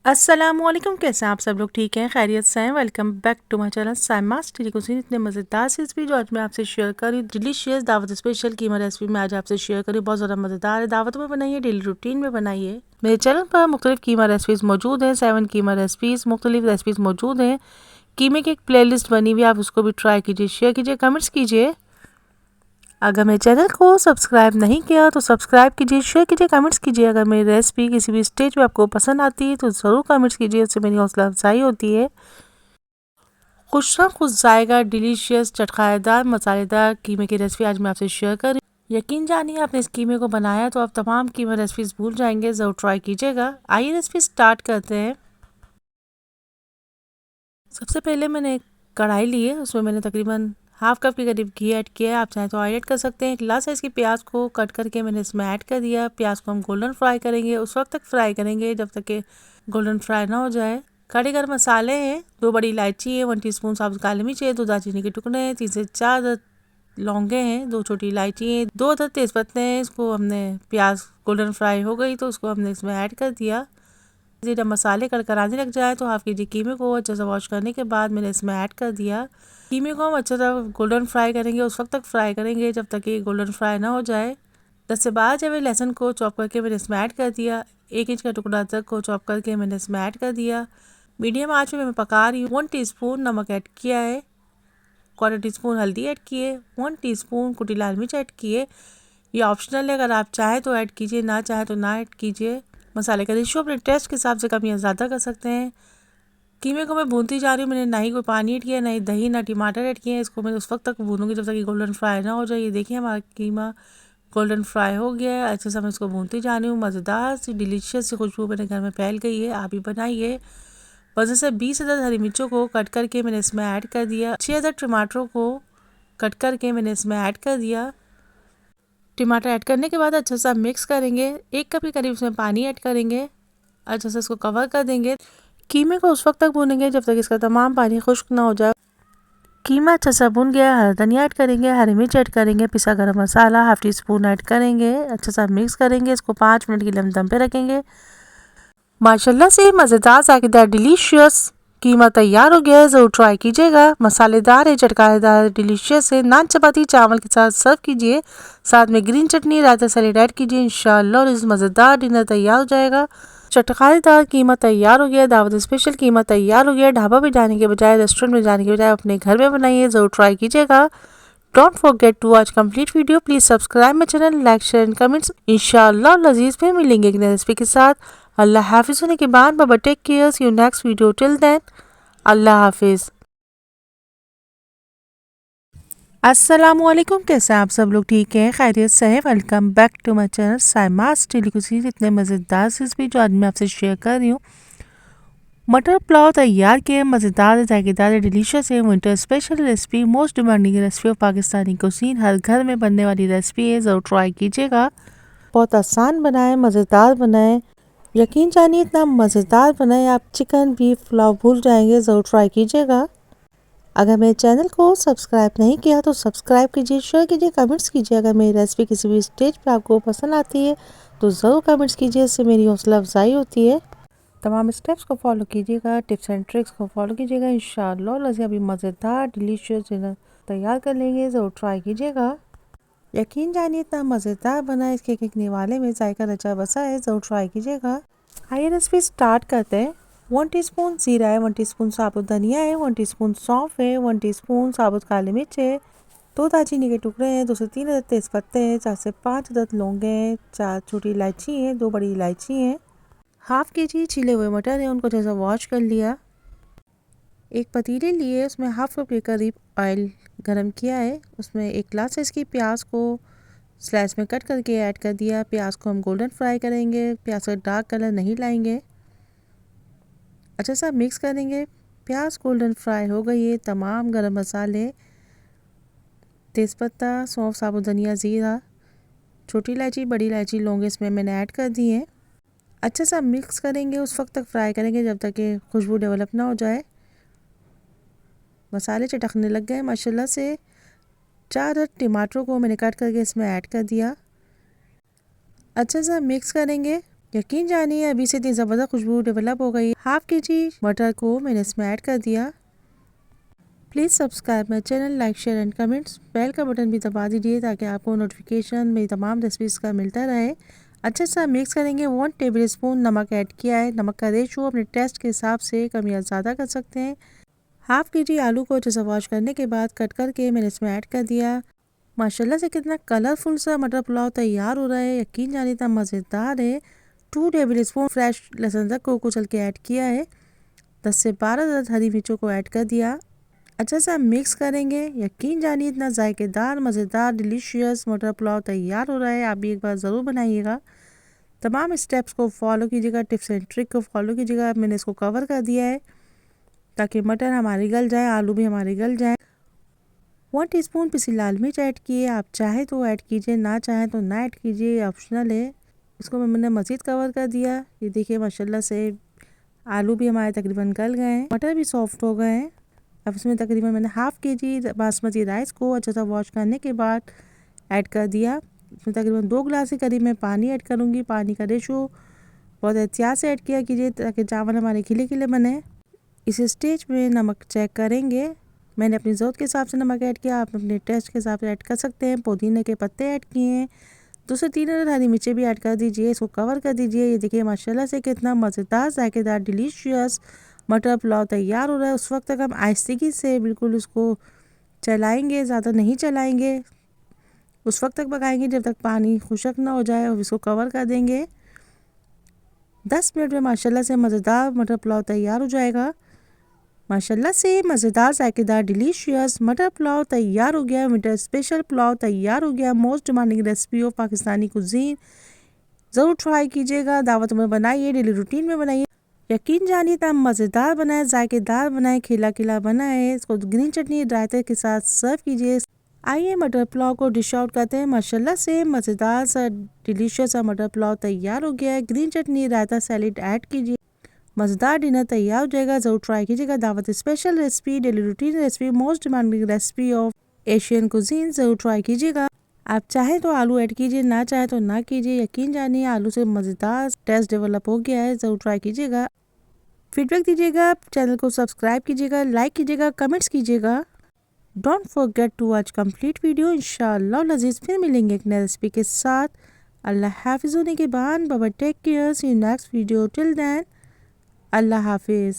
अस्सलामुअलैकुम, कैसे हैं आप सब लोग? ठीक हैं, खैरियत से हैं? Welcome back to my channel Saima's daily cuisine. इतने मज़ेदार सी रेसिपी जो आज मैं आपसे शेयर कर रही हूँ, डिलीशियस दावत स्पेशल कीमा रेसिपी मैं आज आपसे शेयर करी। बहुत ज़्यादा मज़ेदार है, दावत में बनाइए, डेली रूटीन में बनाइए। मेरे चैनल पर मुख्तलिफ कीमा रेसिपीज़ मौजूद हैं, 7 कीमा रेसिपीज़, मुख्तलिफ रेसिपीज़ मौजूद हैं। कीमे की एक प्ले लिस्ट बनी हुई है, आप उसको भी ट्राई कीजिए, शेयर कीजिए, कमेंट्स कीजिए। अगर मेरे चैनल को सब्सक्राइब नहीं किया तो सब्सक्राइब कीजिए, शेयर कीजिए, कमेंट्स कीजिए। अगर मेरी रेसिपी किसी भी स्टेज पे आपको पसंद आती है तो ज़रूर कमेंट्स कीजिए, उससे मेरी हौसला अफजाई होती है। खुश ना खुश जाएगा डिलीशियस चटखारेदार मसालेदार कीमे की रेसिपी आज मैं आपसे शेयर कर रही हूँ। यकीन जानिए आपने इस कीमे को बनाया तो आप तमाम कीमे रेसिपीज़ भूल जाएंगे, ज़रूर ट्राई कीजिएगा। आइए रेसिपी स्टार्ट करते हैं। सबसे पहले मैंने एक कढ़ाई ली है, उसमें मैंने तकरीबन हाफ कप के करीब घी ऐड किया है। आप चाहें तो ऑयल ऐड कर सकते हैं। एक लार्ज साइज़ की प्याज को कट करके मैंने इसमें ऐड कर दिया। प्याज को हम गोल्डन फ्राई करेंगे, उस वक्त तक फ्राई करेंगे जब तक कि गोल्डन फ्राई ना हो जाए। खड़े गर्म मसाले हैं, 2 बड़ी इलायची है, 1 टीस्पून साबुत काली मिर्च है, 2 दालचीनी के टुकड़े हैं, 3 से 4 लौंगे हैं, 2 छोटी इलायची हैं, 2 अदर तेज़पत्ते हैं। इसको हमने प्याज गोल्डन फ्राई हो गई तो उसको हमने इसमें ऐड कर दिया। जब मसाले कड़कड़ाने लग जाए तो हाफ के जी कीमे को अच्छे से वॉश करने के बाद मैंने इसमें ऐड कर दिया। कीमे को हम अच्छे से गोल्डन फ्राई करेंगे, उस वक्त तक फ्राई करेंगे जब तक कि गोल्डन फ्राई ना हो जाए। 10 से 12 जब लहसुन को चॉप करके मैंने इसमें ऐड कर दिया। 1 इंच का टुकड़ा अदरक को चॉप करके मैंने इसमें ऐड कर दिया। मीडियम आंच में मैं पका रही हूँ। 1 टीस्पून नमक ऐड किया है, 1/4 टीस्पून हल्दी ऐड किए, 1 टीस्पून कुटी लाल मिर्च ऐड किए। ये ऑप्शनल है, अगर आप चाहें तो ऐड कीजिए, ना चाहें तो ना ऐड कीजिए। मसाले का रेशियो अपने टेस्ट के हिसाब से कम या ज़्यादा कर सकते हैं। कीमे को मैं भूनती जा रही हूँ। मैंने ना ही कोई पानी ऐड किया, ना ही दही, ना टमाटर ऐड किए। इसको मैं उस वक्त तक भूनूंगी जब तक कि गोल्डन फ्राई ना हो जाए। ये देखिए हमारा कीमा गोल्डन फ्राई हो गया है। अच्छे से मैं इसको भूनती जा रही हूँ। मज़ेदार सी डिलीशियस सी खुशबू मेरे घर में फैल गई है, आप भी बनाइए। वजह से 20 अदद हरी मिर्चों को कट करके मैंने इसमें ऐड कर दिया। 6 अदद टमाटरों को कट करके मैंने इसमें ऐड कर दिया। टमाटर ऐड करने के बाद अच्छे से मिक्स करेंगे। 1 कप के करीब इसमें पानी ऐड करेंगे, अच्छे से इसको कवर कर देंगे। कीमे को उस वक्त तक भूनेंगे जब तक इसका तमाम पानी खुश्क ना हो जाए। कीमा अच्छा सा भुन गया, हरा धनिया ऐड करेंगे, हरी मिर्च ऐड करेंगे, पिसा गरम मसाला हाफ टी स्पून ऐड करेंगे, अच्छा सा मिक्स करेंगे। इसको 5 मिनट के लिए दम पे रखेंगे। माशाल्लाह से मज़ेदार जायकेदार डिलीशियस कीमा तैयार हो गया है, ज़रूर ट्राई कीजिएगा। मसालेदार है, चटकारेदार, डिलीशियस है। नान चपाती चावल के साथ सर्व कीजिए, साथ में ग्रीन चटनी रायता सैलेड ऐड कीजिए। इंशाल्लाह और इस मज़ेदार डिनर तैयार हो जाएगा। चटखारेदार कीमा तैयार हो गया, दावत स्पेशल कीमा तैयार हो गया। ढाबा पे जाने के बजाय, रेस्टोरेंट में जाने के बजाय अपने घर में बनाइए, ज़रूर ट्राई कीजिएगा। Don't forget to watch complete video. Please subscribe my channel, like share and comments. इंशाल्लाह लजीज में मिलेंगे एक नई रेसिपी के साथ। अल्लाह हाफिज़ होने के बाद बाबा take care, see you next video, till then Allah हाफिज़। अस्सलामुअलैकुम, कैसे हैं आप सब लोग? ठीक हैं, खैरियत से हैं? Welcome back to my channel Saima's daily cuisine. इतने मज़ेदार रेसिपी जो आज मैं आपसे शेयर कर रही हूँ। मटर पुलाव तैयार किए, मज़ेदार, जायकेदार, डिलीशियस है। Winter special recipe, most demanding recipe of Pakistani cuisine, हर घर में बनने वाली रेसिपी है, ज़रूर ट्राई कीजिएगा। बहुत आसान बनाएं, मज़ेदार बनाएं। यकीन जानिए इतना मज़ेदार बनाएं आप चिकन बीफ पुलाव भूल जाएंगे, ज़रूर ट्राई कीजिएगा। अगर मेरे चैनल को सब्सक्राइब नहीं किया तो सब्सक्राइब कीजिए, शेयर कीजिए, कमेंट्स कीजिए। अगर मेरी रेसिपी किसी भी स्टेज पर आपको पसंद आती है तो ज़रूर कमेंट्स कीजिए, इससे मेरी हौसला अफजाई होती है। तमाम स्टेप्स को फॉलो कीजिएगा, टिप्स एंड ट्रिक्स को फॉलो कीजिएगा। इंशाअल्लाह लज़ीज़ अभी मज़ेदार डिलीशियस डिनर तैयार कर लेंगे, ज़रूर ट्राई कीजिएगा। यकीन जानिए इतना मज़ेदार बना है, इसके एक एक निवाले में जायका रचा बसा है, ज़रूर ट्राई कीजिएगा। आइए रेसिपी स्टार्ट करते हैं। 1 टीस्पून जीरा है, 1 टीस्पून साबुत धनिया है, 1 टीस्पून सौंफ है, 1 टीस्पून साबुत काली मिर्च है, 2 दालचीनी के टुकड़े हैं, 2 से 3 अदद तेज़पत्ते हैं, 4 से 5 अदद लौंगे हैं, 4 छोटी इलायची हैं, 2 बड़ी इलायची हैं। हाफ के जी छिले हुए मटर हैं, उनको जैसा वॉश कर लिया। एक पतीले लिए, उसमें हाफ कप के करीब ऑयल गरम किया है। उसमें 1 ग्लास साइज़ की प्याज को स्लाइस में कट करके ऐड कर दिया। प्याज को हम गोल्डन फ्राई करेंगे, प्याज का डार्क कलर नहीं लाएंगे। अच्छा सा मिक्स करेंगे। प्याज गोल्डन फ्राई हो गई है। तमाम गरम मसाले, तेज़पत्ता, सौंफ, साबुत धनिया, ज़ीरा, छोटी इलायची, बड़ी इलायची, लौंग इसमें मैंने ऐड कर दिए हैं। अच्छा सा मिक्स करेंगे, उस वक्त तक फ्राई करेंगे जब तक कि खुशबू डेवलप ना हो जाए। मसाले चटकने लग गए माशाल्लाह से। 4 टमाटरों को मैंने कट करके इसमें ऐड कर दिया। अच्छा सा मिक्स करेंगे। यकीन जानिए अभी से इतनी ज़बरदस्त खुशबू डेवलप हो गई। हाफ केजी मटर को मैंने इसमें ऐड कर दिया। Please subscribe my channel, like share and comments. Bell का बटन भी दबा दीजिए ताकि आपको नोटिफिकेशन मेरी तमाम रेसिपीज़ का मिलता रहे। अच्छे से मिक्स करेंगे। 1 टेबल स्पून नमक ऐड किया है। नमक का रेशो अपने टेस्ट के हिसाब से कम या ज़्यादा कर सकते हैं। हाफ केजी आलू को अच्छे से वॉश करने के बाद कट करके मैंने इसमें ऐड कर दिया। माशाल्लाह से कितना कलरफुल सा मटर पुलाव तैयार हो रहा है। यकीन जानिए इतना मज़ेदार है। 2 टेबल स्पून फ्रेश लहसुन अदरक को कुचल के ऐड किया है। 10 से 12 हरी मिर्चों को ऐड कर दिया। अच्छा सा मिक्स करेंगे। यकीन जानिए इतना जायकेदार, मज़ेदार, डिलीशियस मटर पुलाव तैयार हो रहा है। आप भी एक बार ज़रूर बनाइएगा। तमाम स्टेप्स को फॉलो कीजिएगा, टिप्स एंड ट्रिक को फॉलो कीजिएगा। मैंने इसको कवर कर दिया है ताकि मटर हमारे गल जाए, आलू भी हमारे गल जाए। 1 टीस्पून पिसी लाल मिर्च ऐड किए। आप चाहे तो ऐड कीजिए, ना चाहे तो ना ऐड कीजिए, ऑप्शनल है। इसको मैंने मज़ीद कवर कर दिया। ये देखिए माशाल्लाह से आलू भी हमारे तकरीबन गल गए हैं, मटर भी सॉफ्ट हो गए हैं। अब इसमें तकरीबन मैंने हाफ केजी बासमती राइस को अच्छा सा वॉश करने के बाद ऐड कर दिया। इसमें तकरीबन 2 गिलास के करीब मैं पानी ऐड करूँगी। पानी का रेशो बहुत एहतियात से ऐड किया कीजिए ताकि चावल हमारे खिले खिले बने। इस स्टेज में नमक चेक करेंगे। मैंने अपनी ज़रूरत के हिसाब से नमक ऐड किया, आप अपने टेस्ट के हिसाब से ऐड कर सकते हैं। पुदीने के पत्ते ऐड किए हैं। 2 से 3 हरी मिर्चें भी ऐड कर दीजिए। इसको कवर कर दीजिए। ये देखिए माशाल्लाह से कितना मज़ेदार, जायकेदार, डिलीशियस मटर पुलाव तैयार हो रहा है। उस वक्त तक हम आहिस्दगी से बिल्कुल उसको चलाएंगे, ज़्यादा नहीं चलाएंगे। उस वक्त तक पकाएंगे जब तक पानी खुशक ना हो जाए और इसको कवर कर देंगे। 10 मिनट में माशाल्लाह से मज़ेदार मटर पुलाव तैयार हो जाएगा। माशाल्लाह से मज़ेदार, जायकेदार, डिलीशियस मटर पुलाव तैयार हो गया। विंटर स्पेशल पुलाव तैयार हो गया। Most demanding recipe of Pakistani cuisine. ज़रूर ट्राई कीजिएगा, दावत में बनाइए, डेली रूटीन में बनाइए। यकीन जानिए इतना मज़ेदार बनाए, जायकेदार बनाए, खिला खिला बनाए। इसको ग्रीन चटनी रायते के साथ सर्व कीजिए। आइए मटर पुलाव को डिश आउट करते हैं। माशाल्लाह से मज़ेदार सा, डिलीशियस सा मटर पुलाव तैयार हो गया है। ग्रीन चटनी, रायता, सैलेड ऐड कीजिए। मज़ेदार डिनर तैयार हो जाएगा। ज़रूर ट्राई कीजिएगा। दावत special recipe, daily routine recipe, most demanding recipe of Asian cuisine. ज़रूर ट्राई कीजिएगा। आप चाहें तो आलू ऐड कीजिए, ना चाहे तो ना कीजिए। यकीन जानिए आलू से मज़ेदार टेस्ट डेवलप हो गया है। ज़रूर ट्राई कीजिएगा। फीडबैक दीजिएगा। चैनल को सब्सक्राइब कीजिएगा, लाइक कीजिएगा, कमेंट्स कीजिएगा। Don't forget to watch complete video. इंशाअल्लाह लजीज फिर मिलेंगे एक नई रेसिपी के साथ। अल्लाह हाफिज़ होने के बाद बाबा take care. See you next video. Till then Allah हाफिज़।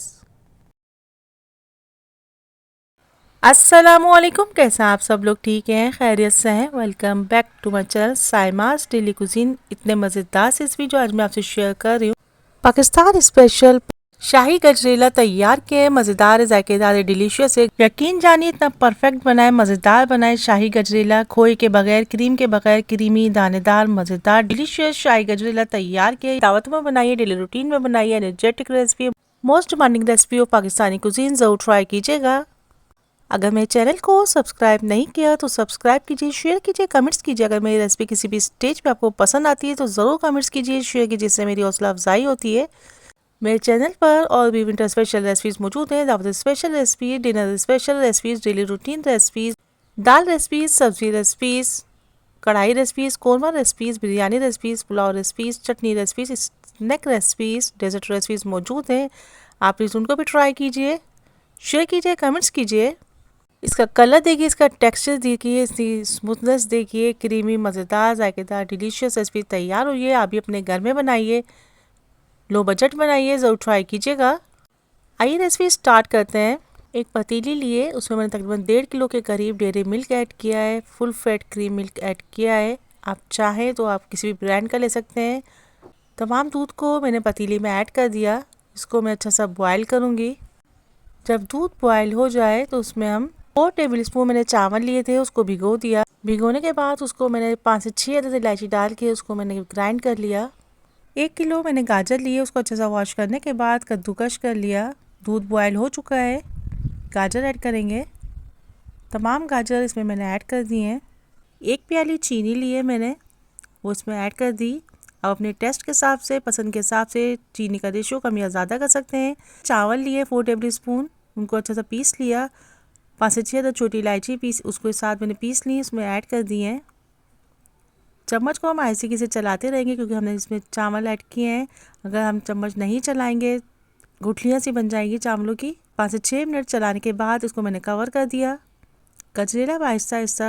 अस्सलामुअलैकुम, कैसे हैं आप सब लोग? ठीक हैं, खैरियत से हैं? Welcome back to my channel Saima's daily cuisine. इतने मज़ेदार से रेसिपी जो आज मैं आपसे शेयर कर रही हूँ, पाकिस्तान स्पेशल शाही गजरेला तैयार किए। मज़ेदार, जायकेदार, डिलीशियस है। यकीन जानिए इतना परफेक्ट बनाए, मज़ेदार बनाए शाही गजरेला। खोए के बगैर, क्रीम के बगैर, क्रीमी, दानेदार, मज़ेदार, डिलीशियस शाही गजरेला तैयार किए। दावत में बनाइए, डेली रूटीन में बनाइए। Energetic recipe, most demanding recipe of Pakistani cuisine. ज़रूर ट्राई कीजिएगा। अगर मेरे चैनल को सब्सक्राइब नहीं किया तो सब्सक्राइब कीजिए, शेयर कीजिए, कमेंट्स कीजिए। अगर मेरी रेसिपी किसी भी स्टेज पे आपको पसंद आती है तो ज़रूर कमेंट्स कीजिए, शेयर कीजिए, जिससे मेरी हौसला अफजाई होती है। मेरे चैनल पर और भी विंटर स्पेशल रेसिपीज़ मौजूद हैं। दावत special recipe, dinner special recipes, daily routine recipes, दाल रेसिपीज़, सब्जी रेसिपीज़, कढ़ाई recipes, korma recipes, biryani recipes, pulao recipes, chutney recipes, snack recipes, dessert recipes मौजूद हैं। आप प्लीज़ उनको भी ट्राई कीजिए, शेयर कीजिए, कमेंट्स कीजिए। इसका कलर देखिए, इसका टेक्सचर देखिए, इसकी स्मूथनेस देखिए। क्रीमी, मज़ेदार, जायकेदार, डिलीशियस रेसिपी तैयार हुई है। आप भी अपने घर में बनाइए, लो बजट बनाइए, ज़रूर ट्राई कीजिएगा। आइए रेसिपी स्टार्ट करते हैं। एक पतीली लिए, उसमें मैंने तकरीबन 1.5 किलो के करीब डेयरी मिल्क ऐड किया है। Full fat cream milk add किया है। आप चाहें तो आप किसी भी ब्रांड का ले सकते हैं। तमाम दूध को मैंने पतीली में ऐड कर दिया। इसको मैं अच्छा सा बॉयल करूँगी। जब दूध बॉयल हो जाए तो उसमें हम 4 टेबल स्पून मैंने चावल लिए थे, उसको भिगो दिया। भिगोने के बाद उसको मैंने 5 से 6 अदद इलायची डाल के उसको मैंने ग्राइंड कर लिया। 1 किलो मैंने गाजर लिए, उसको अच्छे से वॉश करने के बाद कद्दूकश कर लिया। दूध बॉयल हो चुका है, गाजर ऐड करेंगे। तमाम गाजर इसमें मैंने ऐड कर दिए हैं। 1 प्याली चीनी लिए मैंने, वो इसमें ऐड कर दी। अब अपने टेस्ट के हिसाब से, पसंद के हिसाब से चीनी का रेशो कम या ज़्यादा कर सकते हैं। चावल लिए 4 टेबल स्पून, उनको अच्छा सा पीस लिया। 5 से 6 छोटी इलायची पीस, उसको साथ मैंने पीस ली, उसमें ऐड कर दिए हैं। चम्मच को हम आहिस्ते से चलाते रहेंगे क्योंकि हमने इसमें चावल ऐड किए हैं। अगर हम चम्मच नहीं चलाएंगे गुठलियाँ सी बन जाएंगी चावलों की। 5 से 6 मिनट चलाने के बाद इसको मैंने कवर कर दिया। गजरेला आहिस्ता आहिस्ता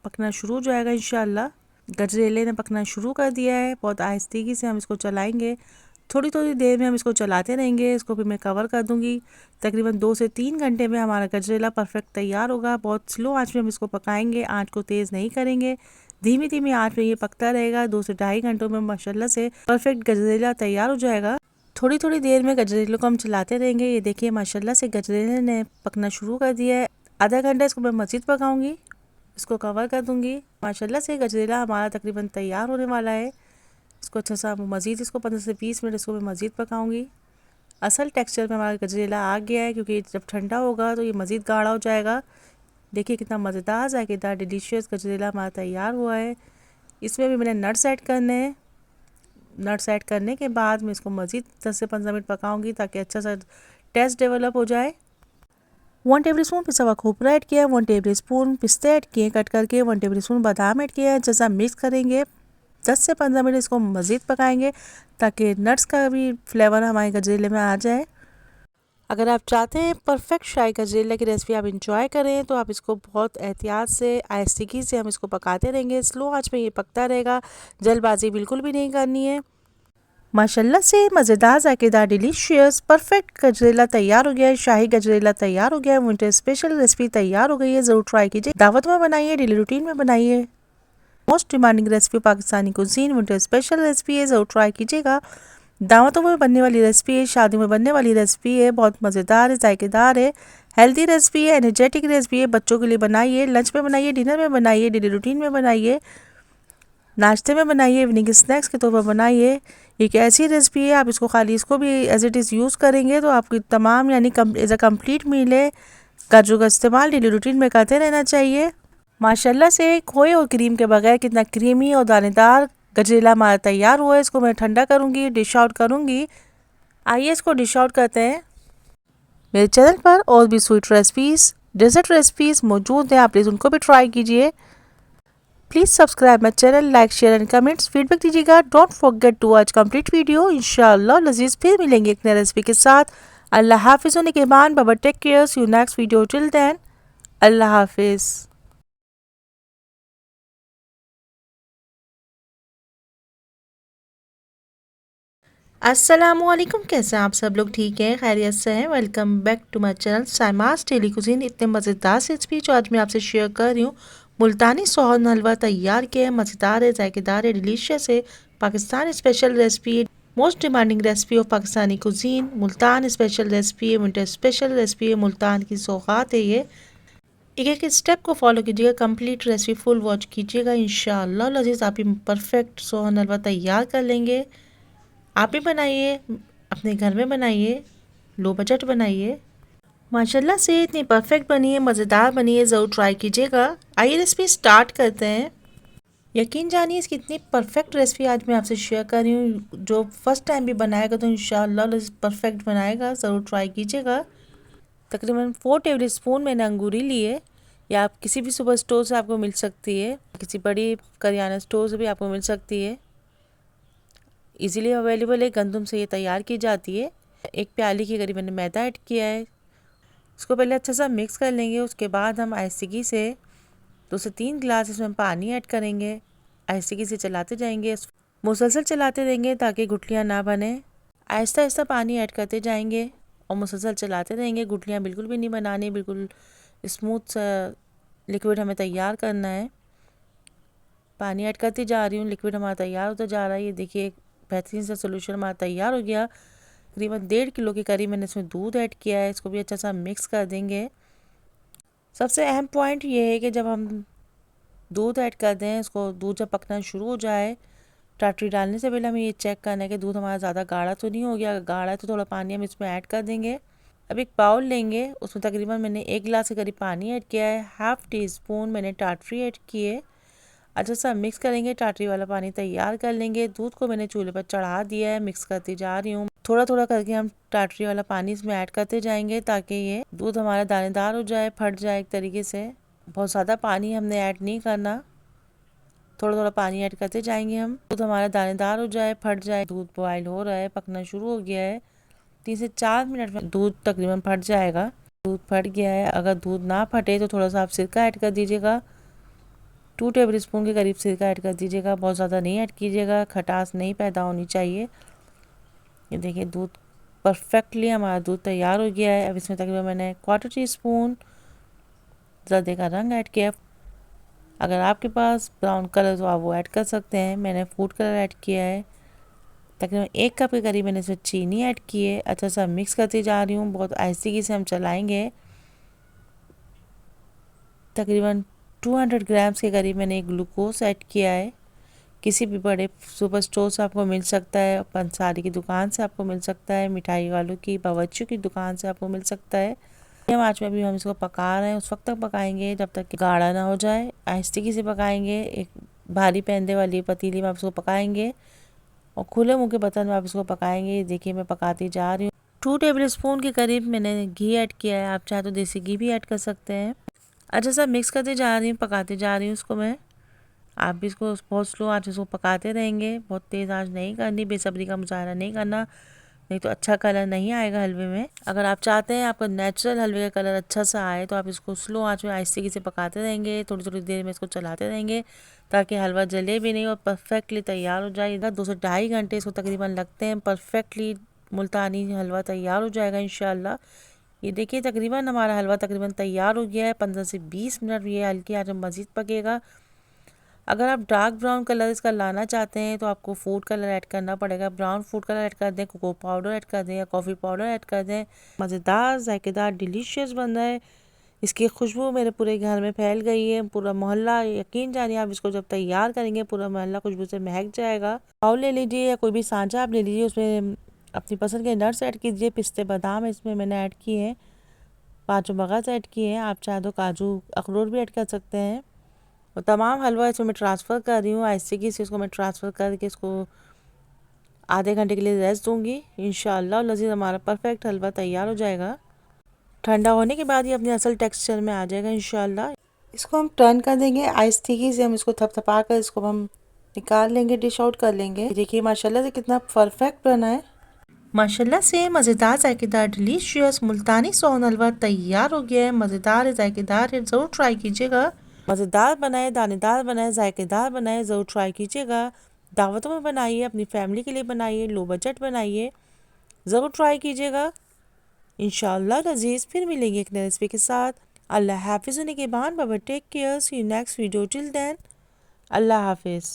पकना शुरू हो जाएगा इंशाल्लाह। गजरेले ने पकना शुरू कर दिया है। बहुत आहिस्तेगी से हम इसको चलाएंगे। थोड़ी थोड़ी देर में हम इसको चलाते रहेंगे। इसको भी मैं कवर कर दूंगी। तकरीबन 2 से 3 घंटे में हमारा गजरेला परफेक्ट तैयार होगा। बहुत स्लो आंच में हम इसको पकाएंगे, आंच को तेज़ नहीं करेंगे, धीमी धीमी आंच में ये पकता रहेगा। 2 से 2.5 घंटों में माशाल्लाह से परफेक्ट गजरेला तैयार हो जाएगा। थोड़ी थोड़ी देर में गजरेले को हम चलाते रहेंगे। ये देखिए माशाल्लाह से गजरेले ने पकना शुरू कर दिया है। आधा घंटा इसको मैं मज़ीद पकाऊंगी, इसको कवर कर दूंगी। माशाल्लाह से गजरेला हमारा तकरीबन तैयार होने वाला है। इसको अच्छा सा मज़ीद इसको 15 से 20 मिनट इसको मैं मज़ीद पकाऊंगी। असल टेक्सचर में हमारा गजरेला आ गया है क्योंकि जब ठंडा होगा तो ये मज़ीद गाढ़ा हो जाएगा। देखिए कितना मज़ेदार जायकेदार डिलीशियस गजरेला हमारा तैयार हुआ है। इसमें भी मैंने नट्स ऐड करने हैं। नट्स ऐड करने के बाद मैं इसको मज़ीद 10 से 15 मिनट पकाऊंगी ताकि अच्छा सा टेस्ट डेवलप हो जाए। 1 टेबल स्पून पिसा हुआ खोपरा ऐड किया है, 1 टेबल स्पून पिस्ते ऐड किए कट करके, 1 टेबल स्पून बादाम ऐड किया है। जैसा मिक्स करेंगे 10 से 15 मिनट इसको मज़ीद पकाएंगे ताकि नट्स का भी फ्लेवर हमारे गजरेले में आ जाए। अगर आप चाहते हैं परफेक्ट शाही गजरेले की रेसिपी आप इंजॉय करें तो आप इसको बहुत एहतियात से आहिस्तेगी से हम इसको पकाते रहेंगे। स्लो आंच में ये पकता रहेगा, जल्दबाजी बिल्कुल भी नहीं करनी है। माशाल्लाह से मज़ेदार जायकेदार डिलीशियस परफेक्ट गजरेला तैयार हो गया है। शाही गजरेला तैयार हो गया है। विंटर स्पेशल रेसिपी तैयार हो गई है। ज़रूर ट्राई कीजिए। दावत में बनाइए, डेली रूटीन में बनाइए। Most demanding recipe Pakistani cuisine winter special recipe है। ज़रूर ट्राई कीजिएगा। दावतों में बनने वाली रेसिपी है, शादी में बनने वाली रेसिपी है। बहुत मज़ेदार है, जायकेदार है, हेल्दी रेसिपी है, एनर्जेटिक रेसिपी है। बच्चों के लिए बनाइए, लंच में बनाइए, डिनर में बनाइए, डेली रूटीन में बनाइए, नाश्ते में बनाइए, इवनिंग स्नैक्स के तौर पर बनाइए। एक ऐसी रेसिपी है आप इसको खाली इसको भी एज इट इज़ यूज़ करेंगे तो आपकी तमाम यानी एज अ कम्प्लीट मील है। काजू का इस्तेमाल डेली रूटीन में करते रहना चाहिए। माशाल्लाह से खोए और क्रीम के बगैर कितना क्रीमी और दानेदार गजरेला हमारा तैयार हुआ है। इसको मैं ठंडा करूँगी, डिश आउट करूँगी। आइए इसको डिश आउट करते हैं। मेरे चैनल पर और भी स्वीट रेसिपीज़, डेजर्ट रेसिपीज़ मौजूद हैं, आप प्लीज़ उनको भी ट्राई कीजिए। Please subscribe my channel, like share and comments feedback दीजिएगा। Don't forget to watch complete video. इंशाअल्लाह लजीज फिर मिलेंगे एक नई रेसिपी के साथ। अल्लाह हाफिज़ होने के बाद बाबा take care, see you next video, till then Allah हाफिज़। अस्सलामुअलैकुम, कैसे हैं आप सब लोग? ठीक हैं, खैरियत से हैं? Welcome back to my channel Saima's daily cuisine. इतने मज़ेदार से रेसिपी जो आज मैं आपसे शेयर कर रही हूँ, मुल्तानी सोहन हलवा तैयार किया है। मज़ेदार है, जायकेदार है, डिलीशियस है, पाकिस्तान स्पेशल रेसिपी है, most demanding recipe of Pakistani cuisine. Multan special recipe है, विंटर स्पेशल रेसिपी है, मुल्तान की सौगात है ये। एक एक स्टेप को फॉलो कीजिएगा, कंप्लीट रेसिपी फुल वॉच कीजिएगा। इंशाअल्लाह लजीज आप ही परफेक्ट सोहन हलवा तैयार कर लेंगे। आप भी बनाइए, अपने घर में बनाइए, लो बजट बनाइए। माशाल्लाह से इतनी परफेक्ट बनी है, मज़ेदार बनी है, ज़रूर ट्राई कीजिएगा। आइए रेसिपी स्टार्ट करते हैं। यकीन जानिए इसकी इतनी परफेक्ट रेसिपी आज मैं आपसे शेयर कर रही हूँ। जो फर्स्ट टाइम भी बनाएगा तो इंशाअल्लाह परफेक्ट बनाएगा, ज़रूर ट्राई कीजिएगा। तकरीबन 4 टेबल स्पून मैंने अंगूरी ली है, या आप किसी भी सुपर स्टोर से आपको मिल सकती है, किसी बड़ी करियाना स्टोर से भी आपको मिल सकती है। इजीली अवेलेबल है, गंदम से ये तैयार की जाती है। एक प्याली के करीब मैंने मैदा ऐड किया है। इसको पहले अच्छा सा मिक्स कर लेंगे। उसके बाद हम आहिस्तेगी से 2 से 3 गिलास इसमें पानी ऐड करेंगे। आहिस्तेगी से चलाते जाएंगे, मुसलसल चलाते रहेंगे ताकि गुठलियाँ ना बने। आहिस्ता आहिस्ता पानी ऐड करते जाएंगे और मुसलसल चलाते रहेंगे। गुठलियाँ बिल्कुल भी नहीं बनानी, बिल्कुल स्मूथ सा लिक्विड हमें तैयार करना है। पानी ऐड करती जा रही हूँ, लिक्विड हमारा तैयार होता जा रहा है। ये देखिए बेहतरीन सा सोल्यूशन हमारा तैयार हो गया। तकरीबन 1.5 किलो के करीब मैंने इसमें दूध ऐड किया है। इसको भी अच्छा सा मिक्स कर देंगे। सबसे अहम पॉइंट ये है कि जब हम दूध ऐड कर दें, इसको दूध जब पकना शुरू हो जाए, टाटरी डालने से पहले हमें ये चेक करना है कि दूध हमारा ज़्यादा गाढ़ा तो नहीं हो गया। अगर गाढ़ा है तो थोड़ा पानी हम इसमें ऐड कर देंगे। अब एक बाउल लेंगे, उसमें तकरीबन मैंने 1 गिलास के करीब पानी ऐड किया है। हाफ़ टी स्पून मैंने टाटरी ऐड की है। अच्छा सा मिक्स करेंगे, टाटरी वाला पानी तैयार कर लेंगे। दूध को मैंने चूल्हे पर चढ़ा दिया है, मिक्स करती जा रही हूँ। थोड़ा थोड़ा करके हम टाटरी वाला पानी इसमें ऐड करते जाएंगे ताकि ये दूध हमारा दानेदार हो जाए, फट जाए एक तरीके से। बहुत ज़्यादा पानी हमने ऐड नहीं करना। थोड़ा थोड़ा पानी ऐड करते जाएंगे हम। दूध हमारा दानेदार हो जाए, फट जाए। दूध बॉयल हो रहा है, पकना शुरू हो गया है। 3 से 4 मिनट में दूध तकरीबन फट जाएगा। दूध फट गया है। अगर दूध ना फटे तो थोड़ा सा आप सिरका ऐड कर दीजिएगा। 2 टेबल स्पून के करीब सिरका ऐड कर दीजिएगा। बहुत ज़्यादा नहीं ऐड कीजिएगा, खटास नहीं पैदा होनी चाहिए। ये देखिए दूध परफेक्टली हमारा दूध तैयार हो गया है। अब इसमें तकरीबन मैंने 1/4 टीस्पून ज़र्दे का रंग ऐड किया। अगर आपके पास ब्राउन कलर तो आप वो ऐड कर सकते हैं। मैंने फूड कलर ऐड किया है। तकरीबन 1 कप के करीब मैंने इसमें चीनी ऐड की है। अच्छा सा मिक्स करती जा रही हूँ, बहुत आहिस्ते से हम चलाएंगे। तकरीबन 200 ग्राम्स के करीब मैंने ग्लूकोज ऐड किया है। किसी भी बड़े सुपर स्टोर से आपको मिल सकता है, पंसारी की दुकान से आपको मिल सकता है, मिठाई वालों की, बावर्चियों की दुकान से आपको मिल सकता है। हम आँच में भी हम इसको पका रहे हैं, उस वक्त तक पकाएंगे जब तक कि गाढ़ा ना हो जाए। आहिस्ते से पकाएंगे। एक भारी पैंदे वाली पतीली में आप इसको पकाएंगे और खुले मुंह के बर्तन में आप इसको पकाएंगे। देखिए मैं पकाती जा रही हूँ। 2 टेबल स्पून के करीब मैंने घी ऐड किया है। आप चाहे तो देसी घी भी ऐड कर सकते हैं। अच्छा सा मिक्स करते जा रही हूँ, पकाते जा रही हूँ उसको मैं। आप भी इसको बहुत स्लो आंच इसको पकाते रहेंगे, बहुत तेज़ आंच नहीं करनी, बेसब्री का मुजाहरा नहीं करना, नहीं तो अच्छा कलर नहीं आएगा हलवे में। अगर आप चाहते हैं आपका नेचुरल हलवे का कलर अच्छा सा आए तो आप इसको स्लो आंच में आहिस्ते से पकाते रहेंगे। थोड़ी थोड़ी देर में इसको चलाते रहेंगे ताकि हलवा जले भी नहीं और परफेक्टली तैयार हो जाएगा। 2 से 2.5 घंटे इसको तकरीबन लगते हैं। परफेक्टली मुल्तानी हलवा तैयार हो जाएगा इंशाल्लाह। ये देखिए तकरीबन हमारा हलवा तकरीबन तैयार हो गया है। 15 से 20 मिनट ये हल्की आंच में मज़ीद पकेगा। अगर आप डार्क ब्राउन कलर इसका लाना चाहते हैं तो आपको फूड कलर ऐड करना पड़ेगा। ब्राउन फूड कलर ऐड कर दें, कोको पाउडर ऐड कर दें या कॉफ़ी पाउडर ऐड कर दें। मज़ेदार, जायकेदार, डिलीशियस बन रहा है। इसकी खुशबू मेरे पूरे घर में फैल गई है। पूरा मोहल्ला, यकीन जानिए आप इसको जब तैयार करेंगे पूरा मोहल्ला खुशबू से महक जाएगा। बाउल ले लीजिए या कोई भी सांचा आप ले लीजिए, उसमें अपनी पसंद के नट्स ऐड कीजिए। पिस्ते बादाम इसमें मैंने ऐड किए हैं, 5 मगज़ ऐड किए हैं। आप चाहे तो काजू अखरोट भी ऐड कर सकते हैं। और तमाम हलवा इसमें मैं ट्रांसफ़र कर रही हूँ। आहिस्ते से इसको मैं ट्रांसफ़र करके इसको आधे घंटे के लिए रेस्ट दूँगी। इंशाअल्लाह लज़ीज़ हमारा परफेक्ट हलवा तैयार हो जाएगा। ठंडा होने के बाद ये अपने असल टेक्सचर में आ जाएगा इंशाअल्लाह। इसको हम टर्न कर देंगे आहिस्ते से, हम इसको थपथपा कर इसको हम निकाल लेंगे, डिश आउट कर लेंगे। देखिए माशाल्लाह से कितना परफेक्ट बना है। माशाल्लाह से मज़ेदार, जायकेदार, डिलीशियस मुल्तानी सोन हलवा तैयार हो गया है। मज़ेदार है, जायकेदार है, ज़रूर ट्राई कीजिएगा। मज़ेदार बनाए, दानेदार बनाए, जायकेदार बनाए, ज़रूर ट्राई कीजिएगा। दावतों में बनाइए, अपनी फैमिली के लिए बनाइए, लो बजट बनाइए, ज़रूर ट्राई कीजिएगा। इंशाअल्लाह लज़ीज़ फिर मिलेंगे एक नई रेसिपी के साथ। अल्लाह हाफिज़। निगहबान, बाबा take care, see you next video, till then Allah हाफिज़।